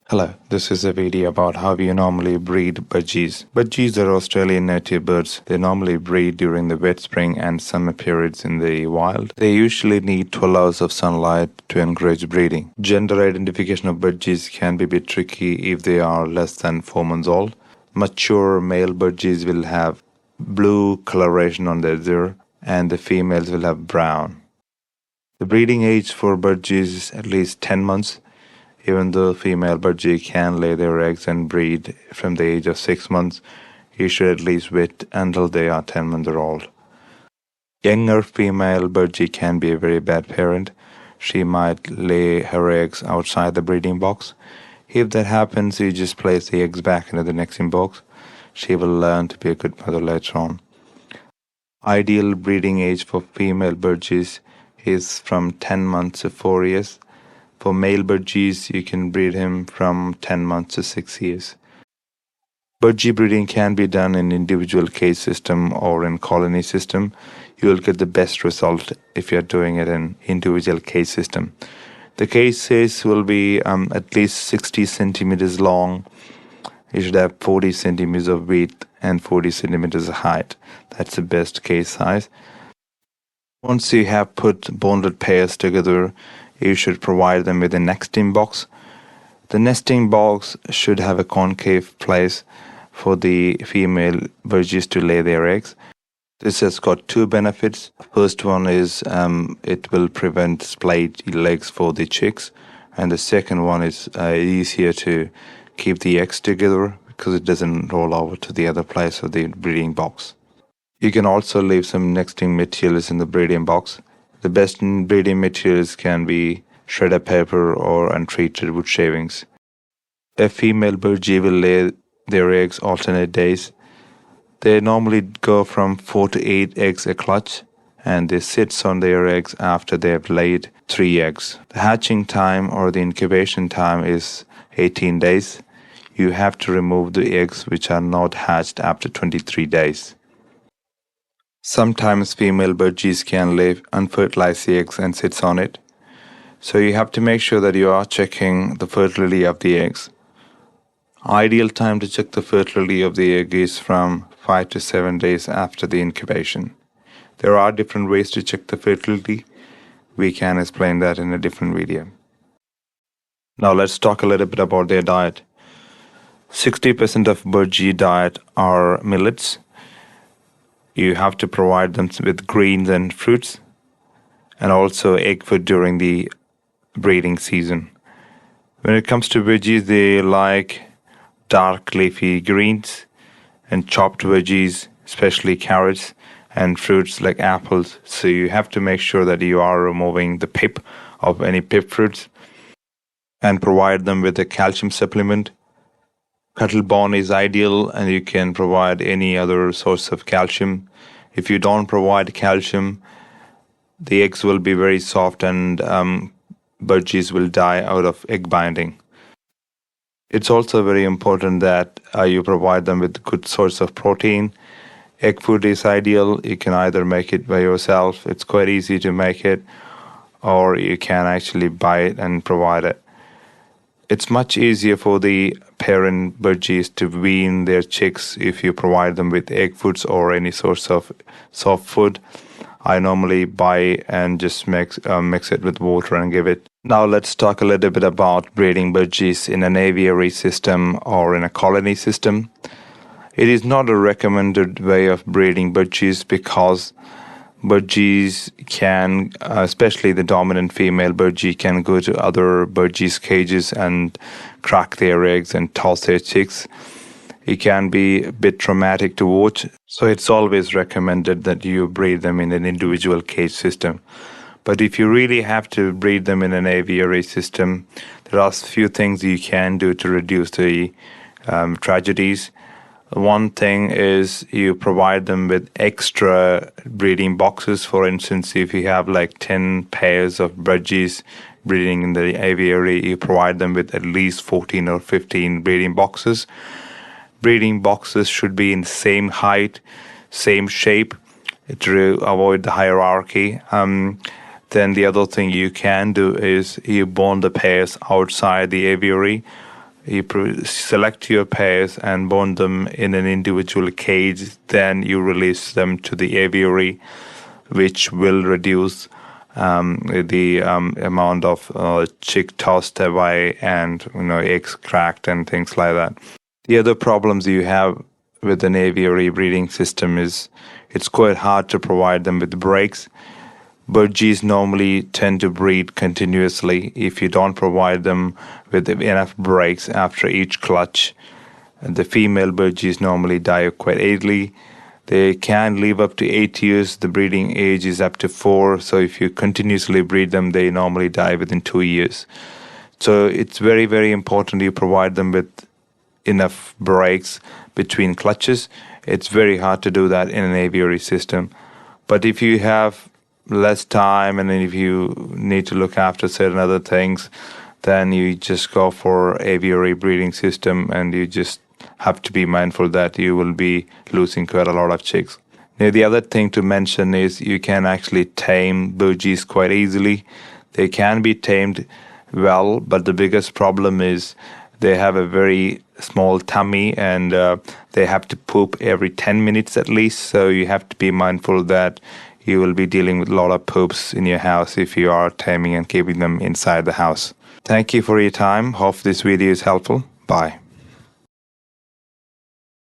Hello, this is a video about how you normally breed budgies. Budgies are Australian native birds. They normally breed during the wet spring and summer periods in the wild. They usually need 12 hours of sunlight to encourage breeding. Gender identification of budgies can be a bit tricky if they are less than 4 months old. Mature male budgies will have blue coloration on their ear and the females will have brown. The breeding age for budgies is at least 10 months. Even though female budgie can lay their eggs and breed from the age of 6 months, you should at least wait until they are 10 months old. Younger female budgie can be a very bad parent. She might lay her eggs outside the breeding box. If that happens, you just place the eggs back into the nesting box. She will learn to be a good mother later on. Ideal breeding age for female budgies is from 10 months to 4 years. For male budgies, you can breed him from 10 months to 6 years. Budgie breeding can be done in individual cage system or in colony system. You will get the best result if you are doing it in individual cage system. The cage size will be at least 60 centimeters long. You should have 40 centimeters of width and 40 centimeters of height. That's the best cage size. Once you have put bonded pairs together, you should provide them with a nesting box. The nesting box should have a concave place for the female budgies to lay their eggs. This has got two benefits. First one is it will prevent splayed legs for the chicks, and the second one is easier to keep the eggs together because it doesn't roll over to the other place of the breeding box. You can also leave some nesting materials in the breeding box. The best breeding materials can be shredded paper or untreated wood shavings. A female budgie will lay their eggs alternate days. They normally go from 4 to 8 eggs a clutch, and they sit on their eggs after they have laid 3 eggs. The hatching time or the incubation time is 18 days. You have to remove the eggs which are not hatched after 23 days. Sometimes female budgies can lay unfertilized eggs and sits on it. So you have to make sure that you are checking the fertility of the eggs. Ideal time to check the fertility of the egg is from 5 to 7 days after the incubation. There are different ways to check the fertility. We can explain that in a different video. Now let's talk a little bit about their diet. 60% of budgie diet are millets. You have to provide them with greens and fruits, and also egg food during the breeding season. When it comes to veggies, they like dark leafy greens and chopped veggies, especially carrots, and fruits like apples. So you have to make sure that you are removing the pip of any pip fruits and provide them with a calcium supplement. Cattle bone is ideal, and you can provide any other source of calcium. If you don't provide calcium, the eggs will be very soft and budgies will die out of egg binding. It's also very important that you provide them with a good source of protein. Egg food is ideal. You can either make it by yourself. It's quite easy to make it, or you can actually buy it and provide it. It's much easier for the parent budgies to wean their chicks if you provide them with egg foods or any source of soft food. I normally buy and just mix it with water and give it. Now let's talk a little bit about breeding budgies in an aviary system or in a colony system. It is not a recommended way of breeding budgies because budgies can, especially the dominant female budgie, can go to other budgies' cages and crack their eggs and toss their chicks. It can be a bit traumatic to watch, so it's always recommended that you breed them in an individual cage system. But if you really have to breed them in an aviary system, there are a few things you can do to reduce the tragedies. One thing is you provide them with extra breeding boxes. For instance, if you have like 10 pairs of budgies breeding in the aviary, you provide them with at least 14 or 15 breeding boxes. Breeding boxes should be in the same height, same shape to avoid the hierarchy. Then the other thing you can do is you bond the pairs outside the aviary. you select your pairs and bond them in an individual cage. Then you release them to the aviary, which will reduce the amount of chick tossed away and eggs cracked and things like that. The other problems you have with an aviary breeding system is it's quite hard to provide them with breaks. Budgies normally tend to breed continuously. If you don't provide them with enough breaks after each clutch, the female budgies normally die quite early. They can live up to 8 years. The breeding age is up to 4. So if you continuously breed them, they normally die within 2 years. So it's very, very important you provide them with enough breaks between clutches. It's very hard to do that in an aviary system. But if you have less time and if you need to look after certain other things, then you just go for aviary breeding system, and you just have to be mindful that you will be losing quite a lot of chicks. Now, the other thing to mention is you can actually tame budgies quite easily. They can be tamed well, but the biggest problem is they have a very small tummy, and they have to poop every 10 minutes at least. So you have to be mindful that you will be dealing with a lot of poops in your house if you are taming and keeping them inside the house. Thank you for your time. Hope this video is helpful. Bye.